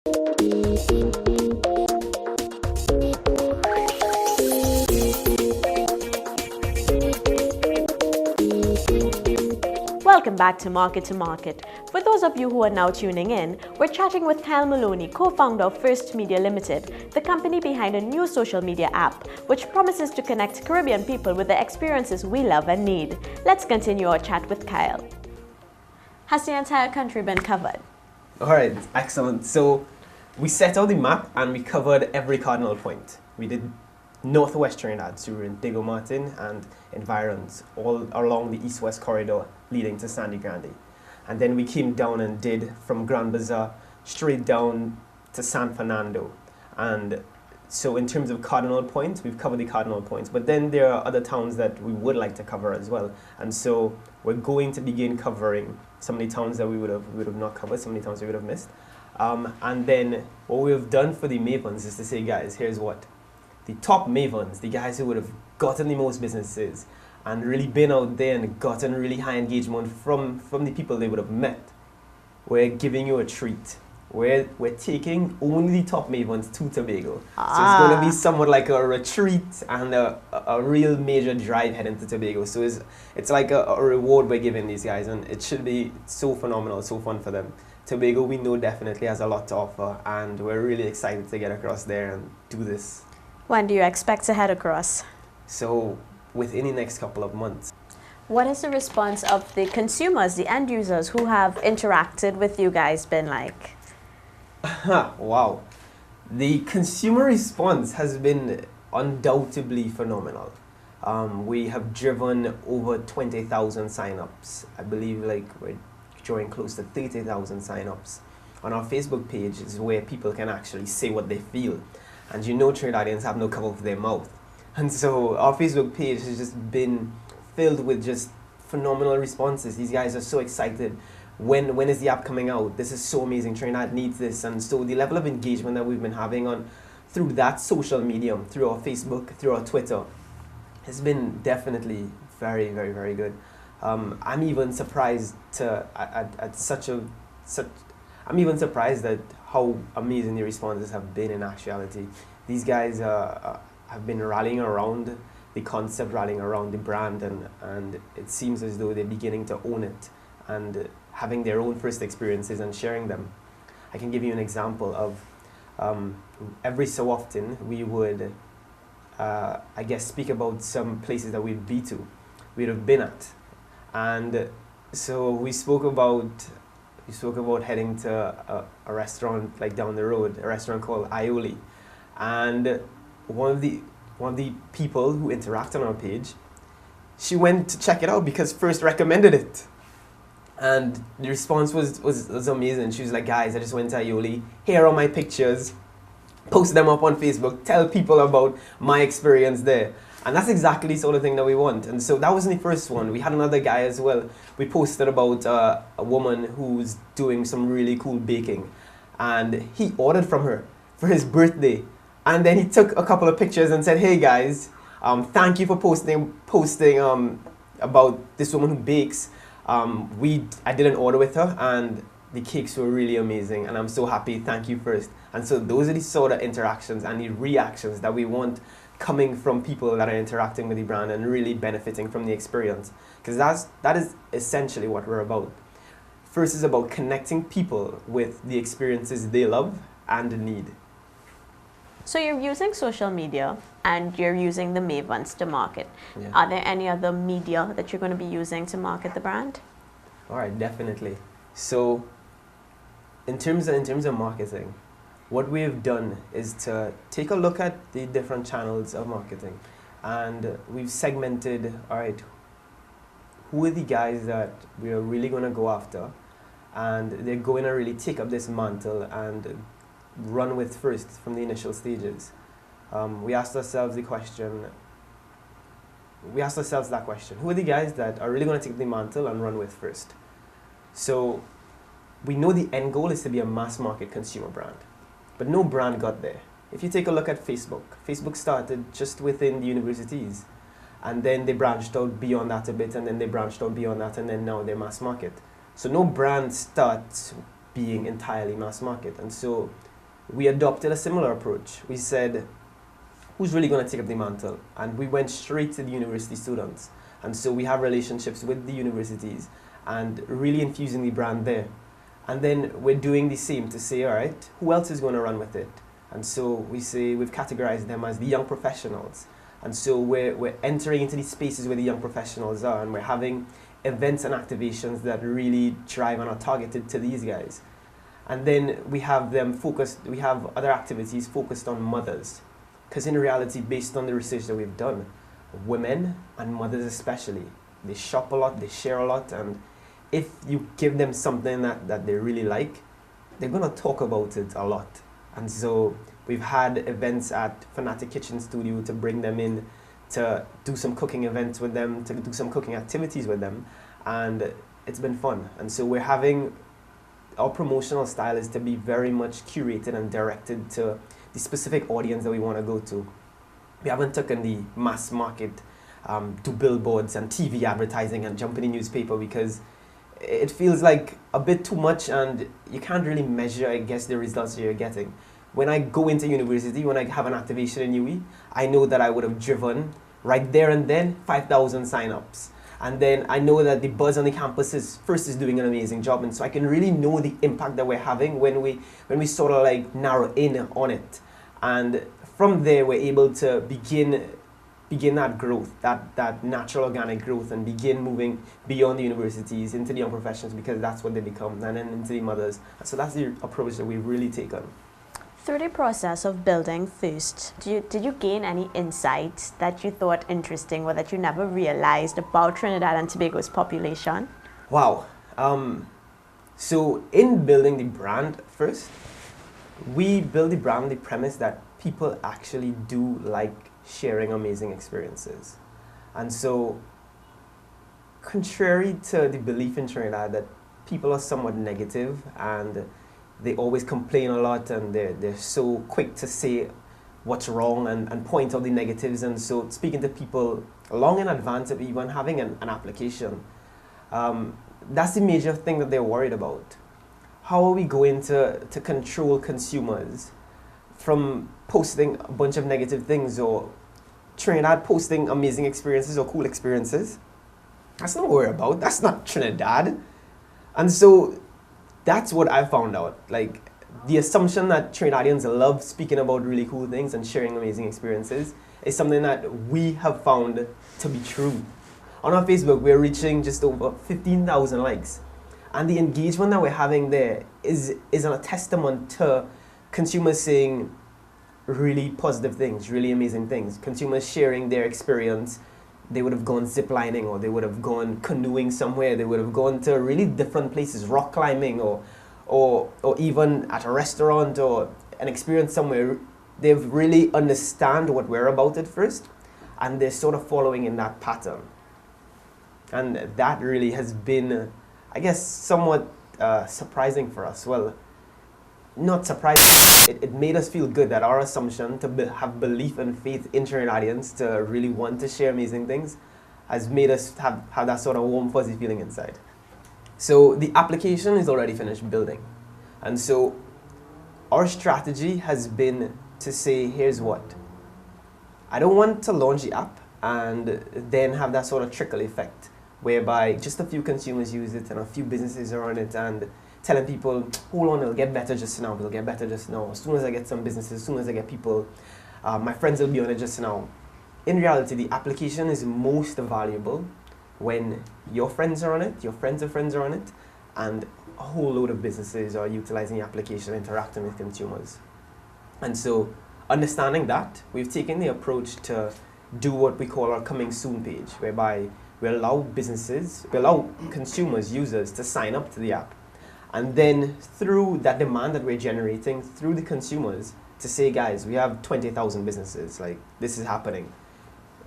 Welcome back to Market. For those of you who are now tuning in, we're chatting with Kyle Maloney, co-founder of First Media Limited, the company behind a new social media app, which promises to connect Caribbean people with the experiences we love and need. Let's continue our chat with Kyle. Has the entire country been covered? All right, excellent. So we set out the map and we covered every cardinal point. We did northwest Trinidad, so we were in Diego Martin and environs, all along the east-west corridor leading to Sandy Grande. And then we came down and did from Grand Bazaar straight down to San Fernando. And so in terms of cardinal points, we've covered the cardinal points, but then there are other towns that we would like to cover as well. And so we're going to begin covering some of the towns that we would have not covered, some of the towns we would have missed. And then what we've done for the Mavens is to say, guys, here's what. The top Mavens, the guys who would have gotten the most businesses and really been out there and gotten really high engagement from the people they would have met, we're giving you a treat. We're taking only the top Mavens to Tobago. So it's going to be somewhat like a retreat and a real major drive heading to Tobago. So it's like a reward we're giving these guys, and it should be so phenomenal, so fun for them. Tobago, we know, definitely has a lot to offer, and we're really excited to get across there and do this. When do you expect to head across? So within the next couple of months. What has the response of the consumers, the end users who have interacted with you guys been like? Wow. The consumer response has been undoubtedly phenomenal. We have driven over 20,000 signups. I believe we're drawing close to 30,000 signups. On our Facebook page is where people can actually say what they feel. And you know Trinidadians have no cover for their mouth. And so our Facebook page has just been filled with just phenomenal responses. These guys are so excited. When is the app coming out? This is so amazing. Trinidad needs this. And so the level of engagement that we've been having through that social medium, through our Facebook, through our Twitter, has been definitely very, very, very good. I'm even surprised I'm even surprised at how amazing the responses have been in actuality. These guys have been rallying around the concept, rallying around the brand, and it seems as though they're beginning to own it and having their own first experiences and sharing them. I can give you an example of every so often we would, speak about some places that we'd have been at. And so we spoke about heading to a restaurant like down the road, a restaurant called Aioli. And one of the people who interact on our page, she went to check it out because First recommended it. And the response was amazing. She was like, guys, I just went to Aioli. Here are my pictures. Post them up on Facebook. Tell people about my experience there. And that's exactly the sort of thing that we want. And so that wasn't the first one. We had another guy as well. We posted about a woman who's doing some really cool baking. And he ordered from her for his birthday. And then he took a couple of pictures and said, hey guys, thank you for posting about this woman who bakes. I did an order with her and the cakes were really amazing. And I'm so happy. Thank you First. And so those are the sort of interactions and the reactions that we want coming from people that are interacting with the brand and really benefiting from the experience. Because that is essentially what we're about. First is about connecting people with the experiences they love and need. So you're using social media and you're using the Mavens to market. Yeah. Are there any other media that you're going to be using to market the brand? All right, definitely. So in terms of marketing, what we have done is to take a look at the different channels of marketing, and we've segmented, all right, who are the guys that we are really going to go after, and they're going to really take up this mantle and run with First from the initial stages. We asked ourselves that question, who are the guys that are really going to take the mantle and run with First? So we know the end goal is to be a mass market consumer brand. But no brand got there. If you take a look at Facebook, Facebook started just within the universities. And then they branched out beyond that a bit, and then they branched out beyond that, and then now they're mass market. So no brand starts being entirely mass market. And so we adopted a similar approach. We said, who's really going to take up the mantle? And we went straight to the university students. And so we have relationships with the universities and really infusing the brand there. And then we're doing the same to say, all right, who else is going to run with it? And so we say we've categorized them as the young professionals. And so we're entering into these spaces where the young professionals are, and we're having events and activations that really drive and are targeted to these guys. And then we have them focused, we have other activities focused on mothers. Because in reality, based on the research that we've done, women and mothers especially, they shop a lot, they share a lot, and if you give them something that they really like, they're going to talk about it a lot. And so we've had events at Fanatic Kitchen Studio to bring them in to do some cooking events with them, to do some cooking activities with them, and it's been fun. And so we're having, our promotional style is to be very much curated and directed to the specific audience that we want to go to. We haven't taken the mass market to billboards and TV advertising and jump in the newspaper, because it feels like a bit too much and you can't really measure, I guess, the results that you're getting. When I go into university, when I have an activation in UE, I know that I would have driven right there and then 5,000 sign-ups. And then I know that the buzz on the campus is doing an amazing job, and so I can really know the impact that we're having when we sort of like narrow in on it. And from there, we're able to begin that growth, that natural organic growth, and begin moving beyond the universities into the young professions, because that's what they become, and then into the mothers. So that's the approach that we've really taken. Through the process of building F1RST, did you gain any insights that you thought interesting or that you never realized about Trinidad and Tobago's population? Wow. So in building the brand F1RST, we build the brand on the premise that people actually do like sharing amazing experiences. And so, contrary to the belief in Trinidad that people are somewhat negative and they always complain a lot and they're so quick to say what's wrong and point out the negatives, and so speaking to people long in advance of even having an application, that's the major thing that they're worried about. How are we going to control consumers from posting a bunch of negative things, or Trinidad posting amazing experiences or cool experiences? That's not what we're about. That's not Trinidad. And so that's what I found out. Like, the assumption that Trinidadians love speaking about really cool things and sharing amazing experiences is something that we have found to be true. On our Facebook, we're reaching just over 15,000 likes. And the engagement that we're having there is a testament to consumers saying really positive things, really amazing things. Consumers sharing their experience. They would have gone ziplining, or they would have gone canoeing somewhere. They would have gone to really different places, rock climbing, or even at a restaurant or an experience somewhere. They've really understand what we're about at F1RST, and they're sort of following in that pattern. And that really has been, I guess, somewhat surprising for us. Well, not surprising. It made us feel good that our assumption to have belief and faith in Trinidadians to really want to share amazing things has made us have that sort of warm, fuzzy feeling inside. So the application is already finished building. And so our strategy has been to say, here's what. I don't want to launch the app and then have that sort of trickle effect, whereby just a few consumers use it and a few businesses are on it and telling people, hold on, it'll get better just now, it'll get better just now. As soon as I get some businesses, as soon as I get people, my friends will be on it just now. In reality, the application is most valuable when your friends are on it, your friends of friends are on it, and a whole load of businesses are utilizing the application, interacting with consumers. And so, understanding that, we've taken the approach to do what we call our coming soon page, whereby we allow consumers, users to sign up to the app. And then through that demand that we're generating through the consumers to say, guys, we have 20,000 businesses, like this is happening.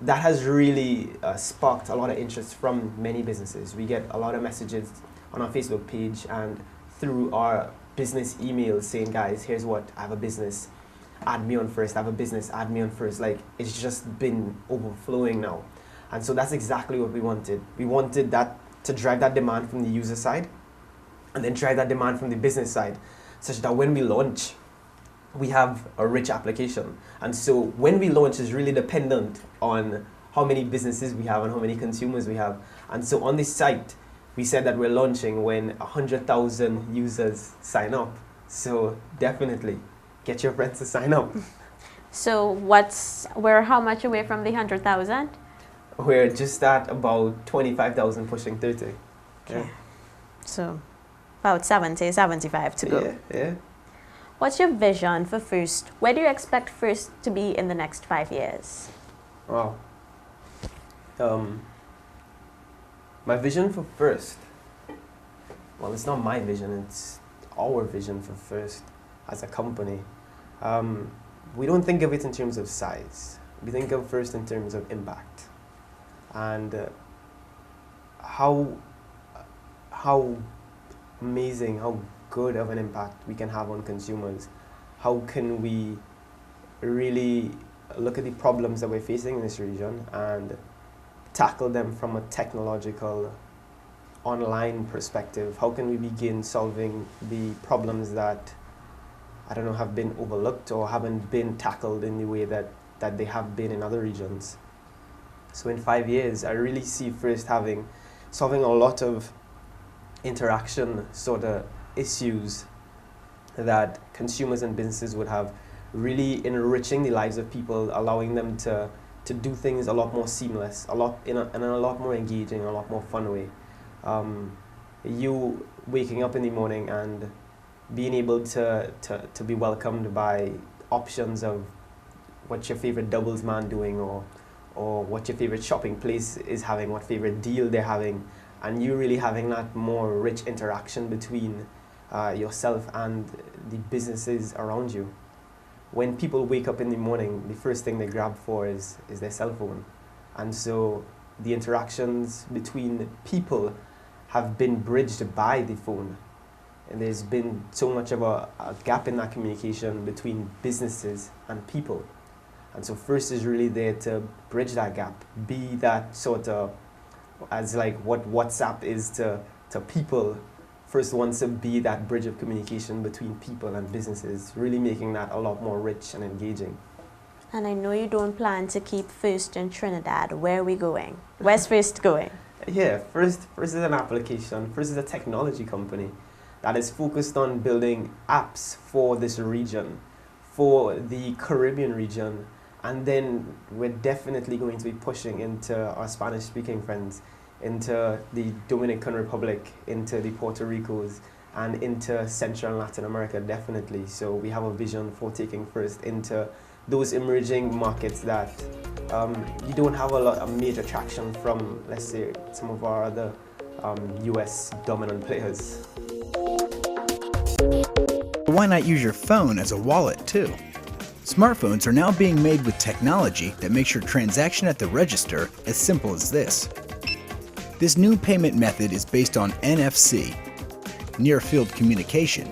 That has really sparked a lot of interest from many businesses. We get a lot of messages on our Facebook page and through our business emails saying, guys, here's what, I have a business, add me on F1RST, I have a business, add me on F1RST. Like, it's just been overflowing now. And so that's exactly what we wanted. We wanted that to drive that demand from the user side, and then drive that demand from the business side, such that when we launch, we have a rich application. And so when we launch is really dependent on how many businesses we have and how many consumers we have. And so on this site, we said that we're launching when 100,000 users sign up. So definitely get your friends to sign up. So we're how much away from the 100,000? We're just at about 25,000 pushing 30. Okay. Yeah. So about 70, 75 to go. Yeah, yeah. What's your vision for First? Where do you expect First to be in the next 5 years? Wow. My vision for First, well, it's not my vision, it's our vision for First as a company. We don't think of it in terms of size. We think of First in terms of impact. And how amazing, how good of an impact we can have on consumers. How can we really look at the problems that we're facing in this region and tackle them from a technological, online perspective? How can we begin solving the problems that, I don't know, have been overlooked or haven't been tackled in the way that they have been in other regions? So in 5 years, I really see First solving a lot of interaction sort of issues that consumers and businesses would have, really enriching the lives of people, allowing them to do things a lot more seamless, in a lot more engaging, a lot more fun way. You waking up in the morning and being able to be welcomed by options of what's your favorite doubles man doing, or what your favorite shopping place is having, what favorite deal they're having, and you really having that more rich interaction between yourself and the businesses around you. When people wake up in the morning, the first thing they grab for is their cell phone. And so the interactions between people have been bridged by the phone. And there's been so much of a gap in that communication between businesses and people. And so First is really there to bridge that gap, be that sort of, as like what WhatsApp is to people. First wants to be that bridge of communication between people and businesses, really making that a lot more rich and engaging. And I know you don't plan to keep First in Trinidad. Where are we going? Where's First going? Yeah, First is an application. First is a technology company that is focused on building apps for this region, for the Caribbean region, and then we're definitely going to be pushing into our Spanish-speaking friends, into the Dominican Republic, into the Puerto Ricos, and into Central and Latin America, definitely. So we have a vision for taking First into those emerging markets that you don't have a major traction from, let's say, some of our other US dominant players. Why not use your phone as a wallet too? Smartphones are now being made with technology that makes your transaction at the register as simple as this. This new payment method is based on NFC, near field communication,